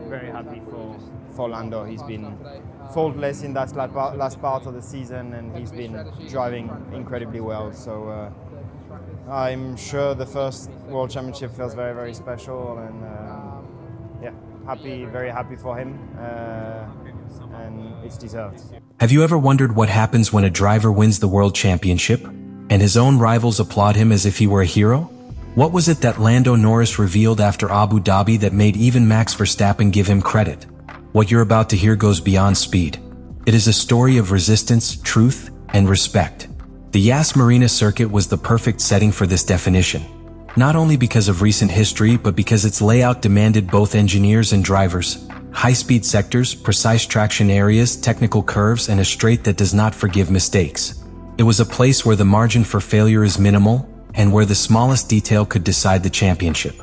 very happy for Lando. He's been faultless in that last part of the season, and he's been driving incredibly well. So I'm sure the first World Championship feels very, very special, and very happy for him, and it's deserved. Have you ever wondered what happens when a driver wins the World Championship, and his own rivals applaud him as if he were a hero? What was it that Lando Norris revealed after Abu Dhabi that made even Max Verstappen give him credit? What you're about to hear goes beyond speed. It is a story of resistance, truth, and respect. The Yas Marina circuit was the perfect setting for this definition. Not only because of recent history, but because its layout demanded both engineers and drivers. High-speed sectors, precise traction areas, technical curves, and a straight that does not forgive mistakes. It was a place where the margin for failure is minimal, and where the smallest detail could decide the championship.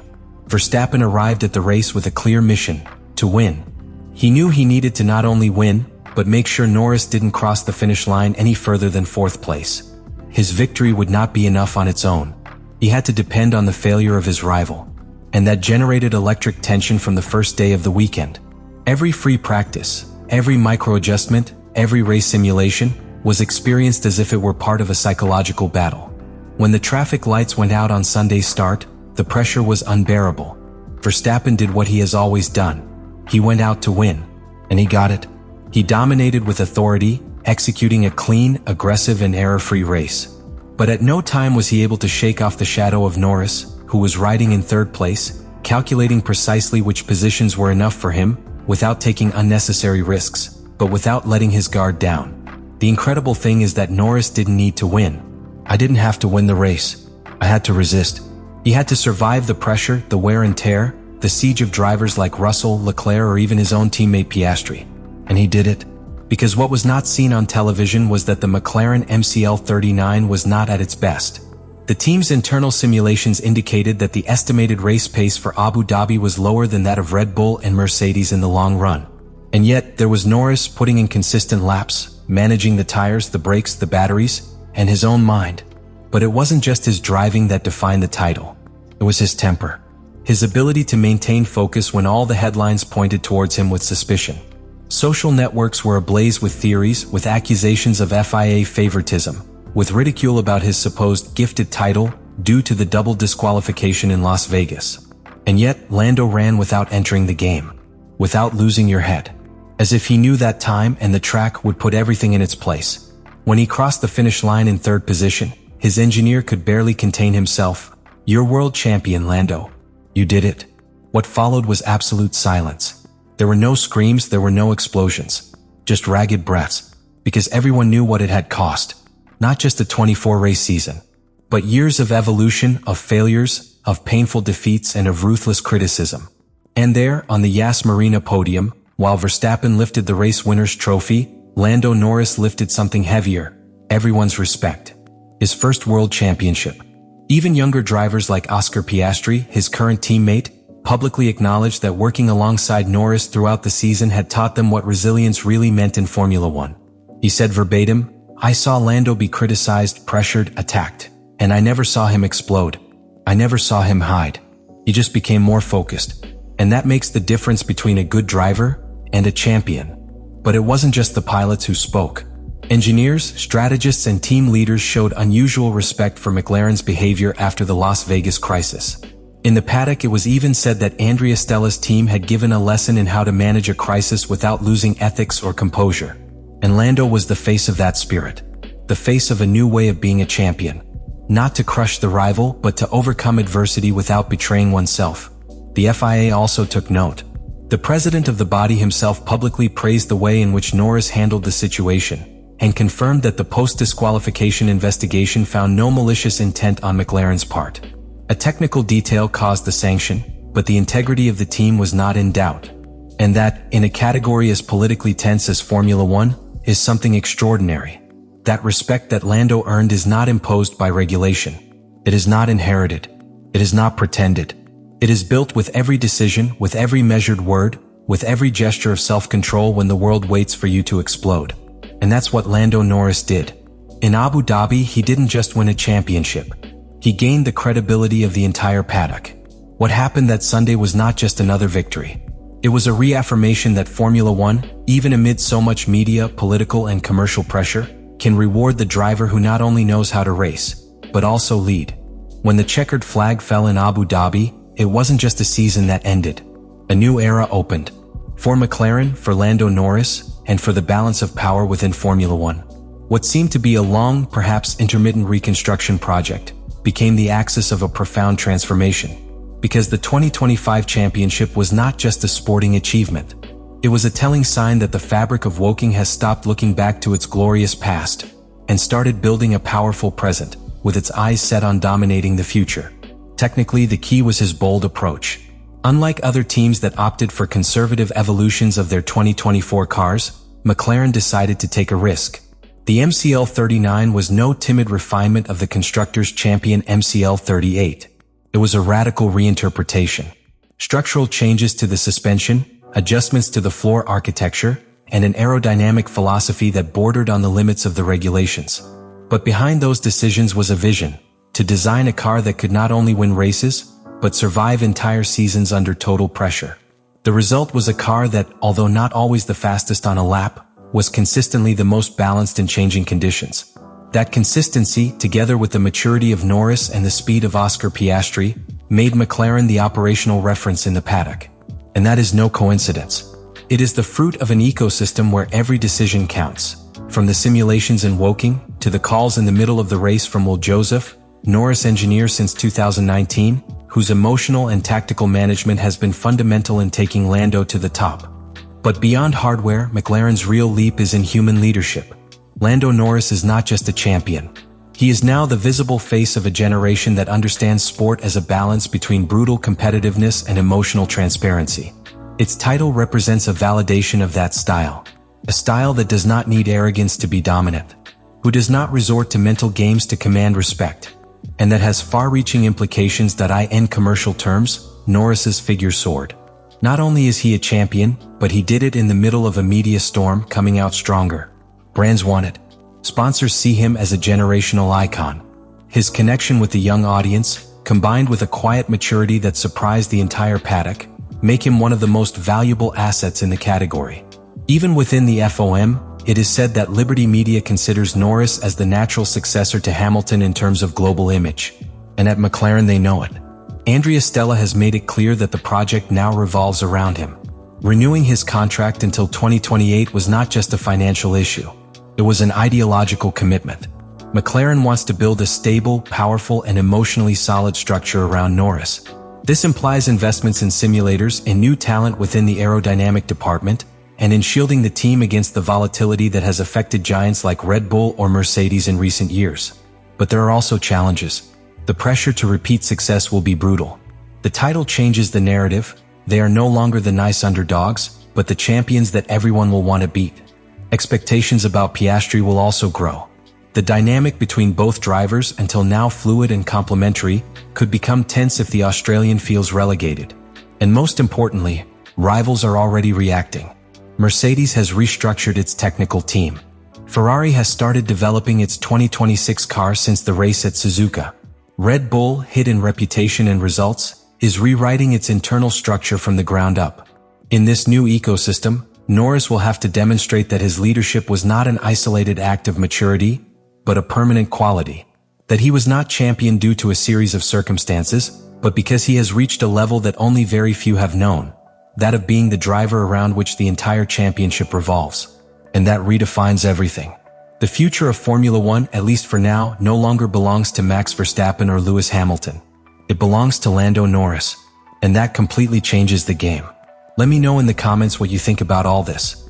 Verstappen arrived at the race with a clear mission: to win. He knew he needed to not only win, but make sure Norris didn't cross the finish line any further than fourth place. His victory would not be enough on its own. He had to depend on the failure of his rival. And that generated electric tension from the first day of the weekend. Every free practice, every micro-adjustment, every race simulation was experienced as if it were part of a psychological battle. When the traffic lights went out on Sunday's start, the pressure was unbearable. Verstappen did what he has always done. He went out to win. And he got it. He dominated with authority, executing a clean, aggressive, and error-free race. But at no time was he able to shake off the shadow of Norris, who was riding in third place, calculating precisely which positions were enough for him, without taking unnecessary risks, but without letting his guard down. The incredible thing is that Norris didn't need to win. I didn't have to win the race. I had to resist. He had to survive the pressure, the wear and tear, the siege of drivers like Russell, Leclerc, or even his own teammate Piastri. And he did it. Because what was not seen on television was that the McLaren MCL39 was not at its best. The team's internal simulations indicated that the estimated race pace for Abu Dhabi was lower than that of Red Bull and Mercedes in the long run. And yet, there was Norris putting in consistent laps, managing the tires, the brakes, the batteries, and his own mind. But it wasn't just his driving that defined the title. It was his temper. His ability to maintain focus when all the headlines pointed towards him with suspicion. Social networks were ablaze with theories, with accusations of FIA favoritism, with ridicule about his supposed gifted title due to the double disqualification in Las Vegas. And yet, Lando ran without entering the game, without losing your head, as if he knew that time and the track would put everything in its place. When he crossed the finish line in third position, his engineer could barely contain himself. "You're world champion, Lando. You did it." What followed was absolute silence. There were no screams, there were no explosions, just ragged breaths, because everyone knew what it had cost. Not just a 24-race season, but years of evolution, of failures, of painful defeats, and of ruthless criticism. And there, on the Yas Marina podium, while Verstappen lifted the race winner's trophy, Lando Norris lifted something heavier: everyone's respect. His first world championship. Even younger drivers like Oscar Piastri, his current teammate, publicly acknowledged that working alongside Norris throughout the season had taught them what resilience really meant in Formula One. He said verbatim, "I saw Lando be criticized, pressured, attacked, and I never saw him explode. I never saw him hide. He just became more focused. And that makes the difference between a good driver and a champion." But it wasn't just the pilots who spoke. Engineers, strategists, and team leaders showed unusual respect for McLaren's behavior after the Las Vegas crisis. In the paddock, it was even said that Andrea Stella's team had given a lesson in how to manage a crisis without losing ethics or composure. And Lando was the face of that spirit. The face of a new way of being a champion. Not to crush the rival, but to overcome adversity without betraying oneself. The FIA also took note. The president of the body himself publicly praised the way in which Norris handled the situation, and confirmed that the post-disqualification investigation found no malicious intent on McLaren's part. A technical detail caused the sanction, but the integrity of the team was not in doubt. And that, in a category as politically tense as Formula One, is something extraordinary. That respect that Lando earned is not imposed by regulation. It is not inherited. It is not pretended. It is built with every decision, with every measured word, with every gesture of self-control when the world waits for you to explode. And that's what Lando Norris did. In Abu Dhabi, he didn't just win a championship. He gained the credibility of the entire paddock. What happened that Sunday was not just another victory. It was a reaffirmation that Formula One, even amid so much media, political, and commercial pressure, can reward the driver who not only knows how to race, but also lead. When the checkered flag fell in Abu Dhabi, it wasn't just a season that ended. A new era opened. For McLaren, for Lando Norris, and for the balance of power within Formula One. What seemed to be a long, perhaps intermittent reconstruction project became the axis of a profound transformation. Because the 2025 championship was not just a sporting achievement. It was a telling sign that the fabric of Woking has stopped looking back to its glorious past and started building a powerful present, with its eyes set on dominating the future. Technically, the key was his bold approach. Unlike other teams that opted for conservative evolutions of their 2024 cars, McLaren decided to take a risk. The MCL39 was no timid refinement of the constructors' champion MCL38. It was a radical reinterpretation. Structural changes to the suspension, adjustments to the floor architecture, and an aerodynamic philosophy that bordered on the limits of the regulations. But behind those decisions was a vision, to design a car that could not only win races, but survive entire seasons under total pressure. The result was a car that, although not always the fastest on a lap, was consistently the most balanced in changing conditions. That consistency, together with the maturity of Norris and the speed of Oscar Piastri, made McLaren the operational reference in the paddock. And that is no coincidence. It is the fruit of an ecosystem where every decision counts. From the simulations in Woking, to the calls in the middle of the race from Will Joseph, Norris engineer since 2019, whose emotional and tactical management has been fundamental in taking Lando to the top. But beyond hardware, McLaren's real leap is in human leadership. Lando Norris is not just a champion. He is now the visible face of a generation that understands sport as a balance between brutal competitiveness and emotional transparency. Its title represents a validation of that style. A style that does not need arrogance to be dominant, who does not resort to mental games to command respect, and that has far-reaching implications that in commercial terms, Norris's figure soared. Not only is he a champion, but he did it in the middle of a media storm, coming out stronger. Brands want it. Sponsors see him as a generational icon. His connection with the young audience, combined with a quiet maturity that surprised the entire paddock, make him one of the most valuable assets in the category. Even within the FOM, it is said that Liberty Media considers Norris as the natural successor to Hamilton in terms of global image. And at McLaren they know it. Andrea Stella has made it clear that the project now revolves around him. Renewing his contract until 2028 was not just a financial issue. It was an ideological commitment. McLaren wants to build a stable, powerful, and emotionally solid structure around Norris. This implies investments in simulators, in new talent within the aerodynamic department, and in shielding the team against the volatility that has affected giants like Red Bull or Mercedes in recent years. But there are also challenges. The pressure to repeat success will be brutal. The title changes the narrative. They are no longer the nice underdogs, but the champions that everyone will want to beat. Expectations about Piastri will also grow. The dynamic between both drivers, until now fluid and complementary, could become tense if the Australian feels relegated. And most importantly, rivals are already reacting. Mercedes has restructured its technical team. Ferrari has started developing its 2026 car since the race at Suzuka. Red Bull, hit in reputation and results, is rewriting its internal structure from the ground up. In this new ecosystem, Norris will have to demonstrate that his leadership was not an isolated act of maturity, but a permanent quality. That he was not champion due to a series of circumstances, but because he has reached a level that only very few have known. That of being the driver around which the entire championship revolves. And that redefines everything. The future of Formula One, at least for now, no longer belongs to Max Verstappen or Lewis Hamilton. It belongs to Lando Norris. And that completely changes the game. Let me know in the comments what you think about all this.